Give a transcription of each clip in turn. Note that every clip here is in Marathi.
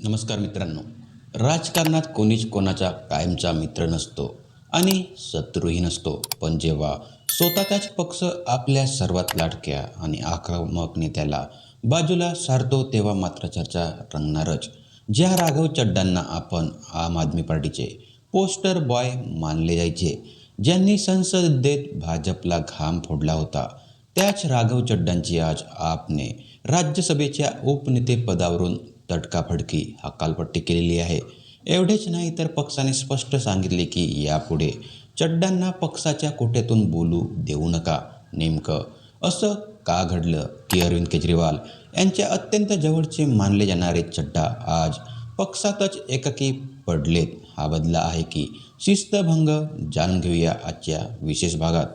नमस्कार मित्रांनो. राजकारणात कोणीच कोणाचा कायमचा मित्र नसतो आणि शत्रूही नसतो. पण जेव्हा स्वतःचाच पक्ष आपल्या सर्वात लाडक्या आणि आक्रमक नेत्याला बाजूला सारतो तेव्हा मात्र चर्चा रंगणारच. ज्या राघव चड्डांना आपण आम आदमी पार्टीचे पोस्टर बॉय मानले जायचे, ज्यांनी संसदेत भाजपला घाम फोडला होता, त्याच राघव चड्डांची आज आपने राज्यसभेच्या उपनेतेपदावरून तडकाफडकी हकालपट्टी केलेली आहे. एवढेच नाही तर पक्षाने स्पष्ट सांगितले की यापुढे चड्डांना पक्षाच्या कोट्यातून बोलू देऊ नका. नेमकं असं का घडलं की अरविंद केजरीवाल यांच्या अत्यंत जवळचे मानले जाणारे चड्डा आज पक्षातच एकाकी पडलेत? हा बदला आहे की शिस्तभंग, जाणून घेऊया आजच्या विशेष भागात.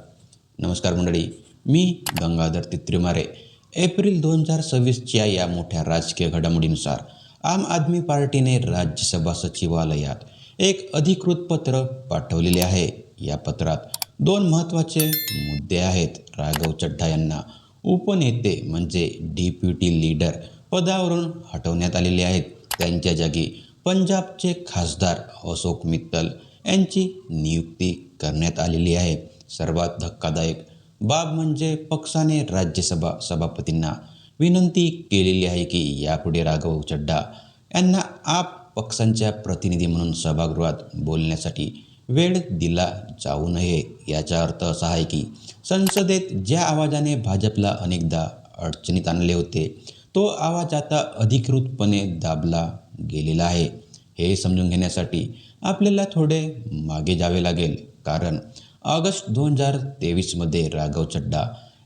नमस्कार मंडळी, मी गंगाधर तित्रीमारे. एप्रिल 2026च्या या मोठ्या राजकीय घडामोडीनुसार आम आदमी पार्टीने राज्यसभा सचिवालयात एक अधिकृत पत्र पाठवलेले आहे. या पत्रात दोन महत्त्वाचे मुद्दे आहेत. राघव चड्डा यांना उपनेते म्हणजे डेप्युटी लीडर पदावरून हटवण्यात आलेले आहेत. त्यांच्या जागी पंजाबचे खासदार अशोक मित्तल यांची नियुक्ती करण्यात आलेली आहे. सर्वात धक्कादायक बाब म्हणजे पक्षाने राज्यसभा सभापतींना विनंती केलेली आहे की यापुढे राघव चड्डा यांना आप पक्षांच्या प्रतिनिधी म्हणून सभागृहात बोलण्यासाठी वेळ दिला जाऊ नये. याचा अर्थ असा आहे की संसदेत ज्या आवाजाने भाजपला अनेकदा अडचणीत आणले होते, तो आवाज आता अधिकृतपणे दाबला गेलेला आहे. हे समजून घेण्यासाठी आपल्याला थोडे मागे जावे लागेल, कारण ऑगस्ट 2023मध्ये राघव चड्डा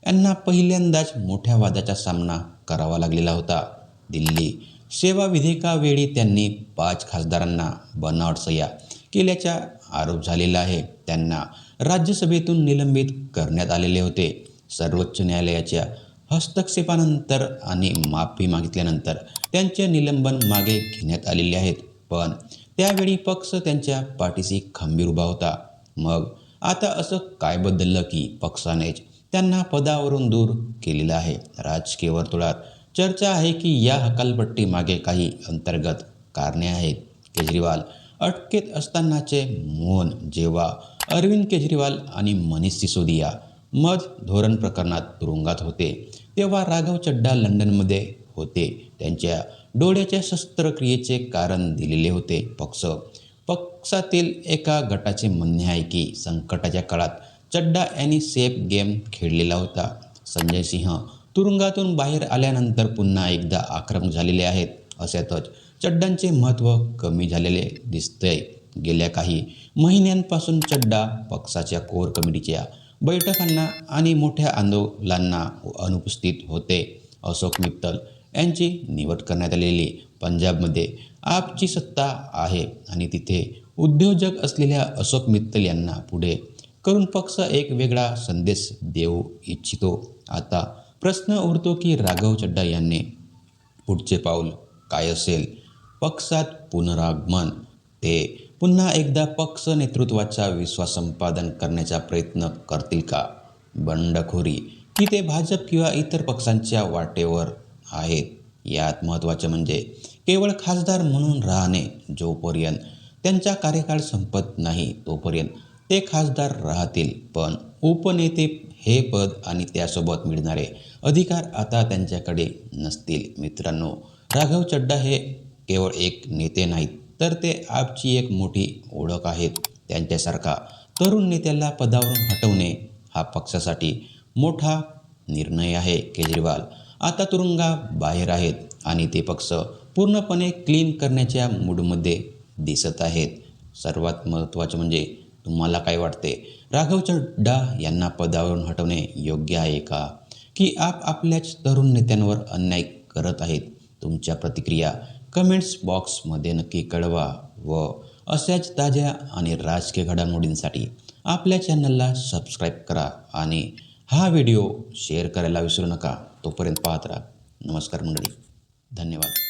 यांना पहिल्यांदाच मोठ्या वादाचा सामना करावा लागलेला होता. दिल्ली सेवा विधेयकावेळी त्यांनी 5 खासदारांना बनावट सह्या केल्याचा आरोप झालेला आहे. त्यांना राज्यसभेतून निलंबित करण्यात आलेले होते. सर्वोच्च न्यायालयाच्या हस्तक्षेपानंतर आणि माफी मागितल्यानंतर त्यांचे निलंबन मागे घेण्यात आलेले आहेत. पण त्यावेळी पक्ष त्यांच्या पाठीशी खंबीर उभा होता. मग आता असं काय बदललं की पक्षानेच त्यांना पदावरून दूर केलेलं आहे? राजकीय वर्तुळात चर्चा आहे की या हकालपट्टीमागे काही अंतर्गत कारणे आहेत. केजरीवाल अटकेत असतानाचे मौन, जेव्हा अरविंद केजरीवाल आणि मनीष सिसोदिया मध धोरण प्रकरणात तुरुंगात होते, तेव्हा राघव चड्डा लंडनमध्ये होते. त्यांच्या डोळ्याच्या शस्त्रक्रियेचे कारण दिलेले होते. पक्षातील एका गटाचे म्हणणे आहे की संकटाच्या काळात चड्डा यांनी सेफ गेम खेळलेला होता. संजय सिंह तुरुंगातून बाहेर आल्यानंतर पुन्हा एकदा आक्रमक झालेले आहेत. अशातच चड्डांचे महत्त्व कमी झालेले दिसतंय. गेल्या काही महिन्यांपासून चड्डा पक्षाच्या कोर कमिटीच्या बैठकांना आणि मोठ्या आंदोलनांना अनुपस्थित होते. अशोक मित्तल यांची निवड करण्यात आलेली. पंजाबमध्ये आपची सत्ता आहे आणि तिथे उद्योजक असलेल्या अशोक मित्तल यांना पुढे करून पक्ष एक वेगळा संदेश देऊ इच्छितो. आता प्रश्न उरतो की राघव चड्डा यांनी पुढचे पाऊल काय असेल? पक्षात पुनरागमन? ते पुन्हा एकदा पक्ष नेतृत्वाचा विश्वास संपादन करण्याचा प्रयत्न करतील का? बंडखोरी की ते भाजप किंवा इतर पक्षांच्या वाटेवर आहेत? यात महत्त्वाचं म्हणजे केवळ खासदार म्हणून राहणे. जोपर्यंत त्यांचा कार्यकाळ संपत नाही तोपर्यंत ते खासदार राहतील, पण उपनेते हे पद आणि त्यासोबत मिळणारे अधिकार आता त्यांच्याकडे नसतील. मित्रांनो, राघव चड्डा हे केवळ एक नेते नाहीत, तर ते आपची एक मोठी ओळख आहेत. त्यांच्यासारखा तरुण नेत्याला पदावरून हटवणे हा पक्षासाठी मोठा निर्णय आहे. केजरीवाल आता तुरुंगाबाहेर आहेत आणि ते पक्ष पूर्णपणे क्लीन करण्याच्या मूडमध्ये दिसत आहेत. सर्वात महत्त्वाचं म्हणजे तुम्हाला काय वाटते? राघव चड्डा यांना पदावरून हटवणे योग्य आहे का? की आपल्याच तरुण नेत्यांवर अन्याय करत आहेत? तुमच्या प्रतिक्रिया कमेंट्स बॉक्समध्ये नक्की कळवा व अशाच ताज्या आणि राजकीय घडामोडींसाठी आपल्या चॅनलला सबस्क्राईब करा आणि हा व्हिडिओ शेअर करायला विसरू नका. तोपर्यंत पाहत राहा. नमस्कार मंडळी, धन्यवाद.